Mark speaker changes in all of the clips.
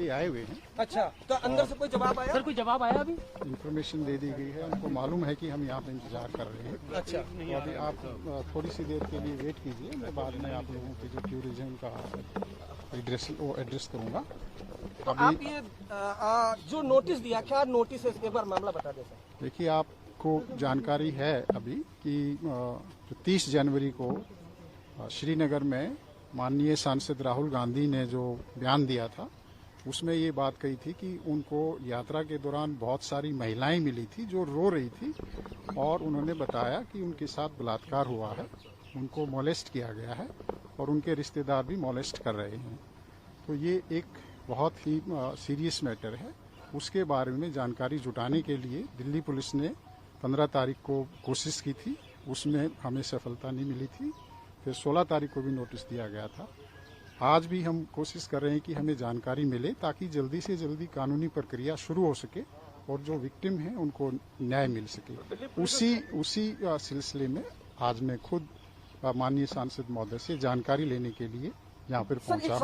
Speaker 1: आए हुए हैं।
Speaker 2: अच्छा, तो अंदर से कोई जवाब आया?
Speaker 3: सर कोई जवाब आया अभी?
Speaker 1: इन्फॉर्मेशन दे दी गई है, उनको मालूम है कि हम यहाँ पे इंतजार कर रहे हैं।
Speaker 2: अच्छा,
Speaker 1: तो अभी आप थोड़ी सी देर के लिए वेट कीजिए, मैं बाद में आप लोगों की जो क्यूरीज है उनका एड्रेस करूँगा।
Speaker 2: तो आप ये जो नोटिस दिया, क्या नोटिस है, एक बार मामला बता दें सर।
Speaker 1: देखिए, आपको जानकारी है अभी कि 30 जनवरी को श्रीनगर में माननीय सांसद राहुल गांधी ने जो बयान दिया था, उसमें ये बात कही थी कि उनको यात्रा के दौरान बहुत सारी महिलाएं मिली थी जो रो रही थी और उन्होंने बताया कि उनके साथ बलात्कार हुआ है, उनको मोलेस्ट किया गया है और उनके रिश्तेदार भी मोलेस्ट कर रहे हैं। तो ये एक बहुत ही सीरियस मैटर है। उसके बारे में जानकारी जुटाने के लिए दिल्ली पुलिस ने 15 तारीख को कोशिश की थी, उसमें हमें सफलता नहीं मिली थी। फिर 16 तारीख को भी नोटिस दिया गया था। आज भी हम कोशिश कर रहे हैं कि हमें जानकारी मिले ताकि जल्दी से जल्दी कानूनी प्रक्रिया शुरू हो सके और जो विक्टिम हैं उनको न्याय मिल सके। उसी सिलसिले में आज मैं खुद माननीय सांसद महोदय से जानकारी लेने के लिए यहाँ पर पहुंचा।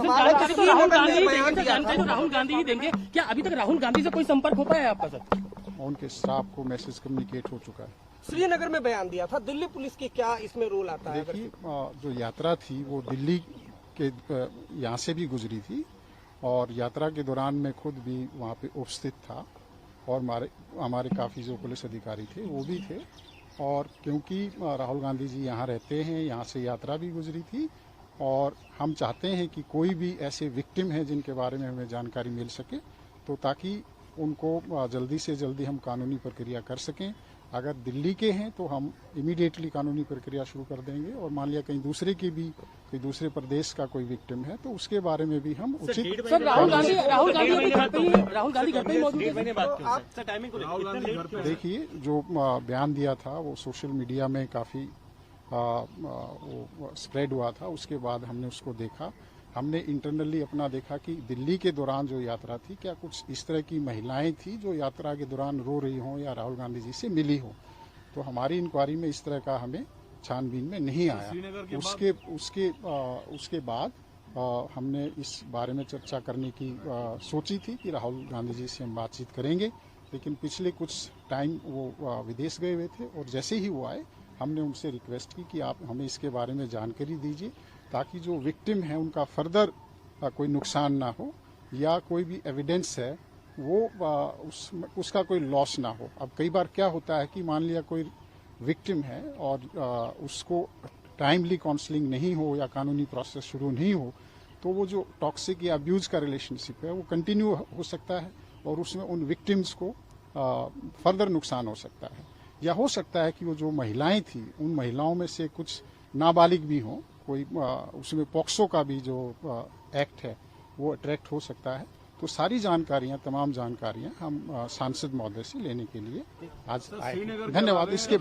Speaker 3: राहुल गांधी ही देंगे क्या? अभी तक राहुल गांधी से कोई संपर्क हो पाया है आपका सर?
Speaker 1: उनके स्टाफ को मैसेज कम्युनिकेट हो चुका है।
Speaker 2: श्रीनगर में बयान दिया था, दिल्ली पुलिस की क्या इसमें रोल आता है?
Speaker 1: देखिए, जो यात्रा थी वो दिल्ली के यहाँ से भी गुजरी थी और यात्रा के दौरान मैं खुद भी वहाँ पे उपस्थित था और हमारे काफ़ी जो पुलिस अधिकारी थे वो भी थे। और क्योंकि राहुल गांधी जी यहाँ रहते हैं, यहाँ से यात्रा भी गुजरी थी और हम चाहते हैं कि कोई भी ऐसे विक्टिम हैं जिनके बारे में हमें जानकारी मिल सके, तो ताकि उनको जल्दी से जल्दी हम कानूनी प्रक्रिया कर सकें। अगर दिल्ली के हैं तो हम इमीडिएटली कानूनी प्रक्रिया शुरू कर देंगे और मान लिया कहीं दूसरे की भी कोई दूसरे प्रदेश का कोई विक्टिम है तो उसके बारे में भी हम उचित।
Speaker 3: सर राहुल गांधी घर पे ही मौजूद है।
Speaker 1: देखिए, जो बयान दिया था वो सोशल मीडिया में काफी स्प्रेड हुआ था। उसके बाद हमने उसको देखा, हमने इंटरनली अपना देखा कि दिल्ली के दौरान जो यात्रा थी, क्या कुछ इस तरह की महिलाएं थी जो यात्रा के दौरान रो रही हों या राहुल गांधी जी से मिली हो। तो हमारी इंक्वायरी में इस तरह का हमें छानबीन में नहीं आया। उसके बाद हमने इस बारे में चर्चा करने की सोची थी कि राहुल गांधी जी से हम बातचीत करेंगे, लेकिन पिछले कुछ टाइम वो विदेश गए हुए थे और जैसे ही वो आए हमने उनसे रिक्वेस्ट की कि आप हमें इसके बारे में जानकारी दीजिए ताकि जो विक्टिम है उनका फर्दर कोई नुकसान ना हो या कोई भी एविडेंस है वो उसका कोई लॉस ना हो। अब कई बार क्या होता है कि मान लिया कोई विक्टिम है और उसको टाइमली काउंसलिंग नहीं हो या कानूनी प्रोसेस शुरू नहीं हो तो वो जो टॉक्सिक या अब्यूज का रिलेशनशिप है वो कंटिन्यू हो सकता है और उसमें उन विक्टिम्स को फर्दर नुकसान हो सकता है। या हो सकता है कि वो जो महिलाएं थी उन महिलाओं में से कुछ नाबालिग भी हों, कोई उसमें पॉक्सो का भी जो एक्ट है वो अट्रैक्ट हो सकता है। तो सारी जानकारियां, तमाम जानकारियां हम सांसद महोदय से लेने के लिए आज आए। धन्यवाद। इसके